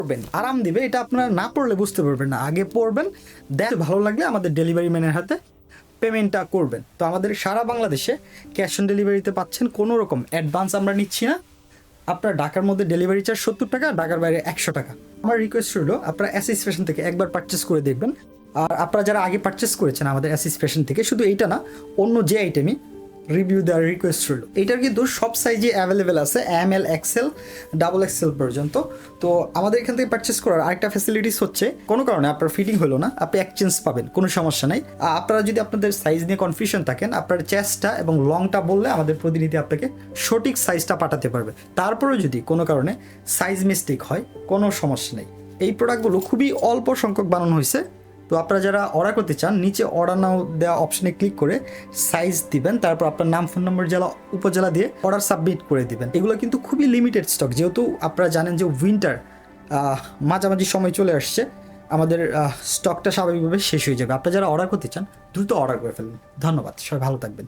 পড়বেন, আরাম দিবে, এটা আপনারা না পড়লে বুঝতে পারবেন না। আগে পড়বেন, দেখ ভালো লাগলে আমাদের ডেলিভারি ম্যানের হাতে পেমেন্টটা করবেন। তো আমাদের সারা বাংলাদেশে ক্যাশ অন ডেলিভারিতে পাচ্ছেন, কোনো রকম অ্যাডভান্স আমরা নিচ্ছি না। আপনার ঢাকার মধ্যে ডেলিভারি চার্জ 70 টাকা, ঢাকার বাইরে 100 টাকা। আমার রিকোয়েস্ট রইল আপনারা অ্যাসিস ফ্যাশন থেকে একবার পারচেস করে দেখবেন। আর আপনারা যারা আগে পারচেস করেছেন আমাদের অ্যাসিস ফ্যাশন থেকে, শুধু এইটা না, অন্য যে আইটেমই রিভিউ দেওয়ার রিকোয়েস্ট রইল। এটার কিন্তু সব সাইজে অ্যাভেলেবেল আছে, ML XL XXL পর্যন্ত। তো আমাদের এখান থেকে পারচেস করার আরেকটা ফ্যাসিলিটিস হচ্ছে, কোনো কারণে আপনার ফিটিং হলো না, আপনি এক্সচেঞ্জ পাবেন, কোনো সমস্যা নাই। আপনারা যদি আপনাদের সাইজ নিয়ে কনফিউশন থাকেন, আপনার চেস্টটা এবং লংটা বললে আমাদের প্রতিনিধি আপনাকে সঠিক সাইজটা পাঠাতে পারবে। তারপরেও যদি কোনো কারণে সাইজ মিস্টেক হয়, কোনো সমস্যা নেই। এই প্রোডাক্টগুলো খুবই অল্প সংখ্যক বানানো হয়েছে। তো আপনারা যারা অর্ডার করতে চান, নিচে অর্ডার নাও দেওয়া অপশনে ক্লিক করে সাইজ দিবেন, তারপর আপনার নাম, ফোন নম্বর, জেলা, উপজেলা দিয়ে অর্ডার সাবমিট করে দিবেন। এগুলো কিন্তু খুবই লিমিটেড স্টক, যেহেতু আপনারা জানেন যে উইন্টার মাঝামাঝি সময় চলে আসছে, আমাদের স্টকটা স্বাভাবিকভাবে শেষ হয়ে যাবে। আপনারা যারা অর্ডার করতে চান দ্রুত অর্ডার করে ফেলুন। ধন্যবাদ, সবাই ভালো থাকবেন।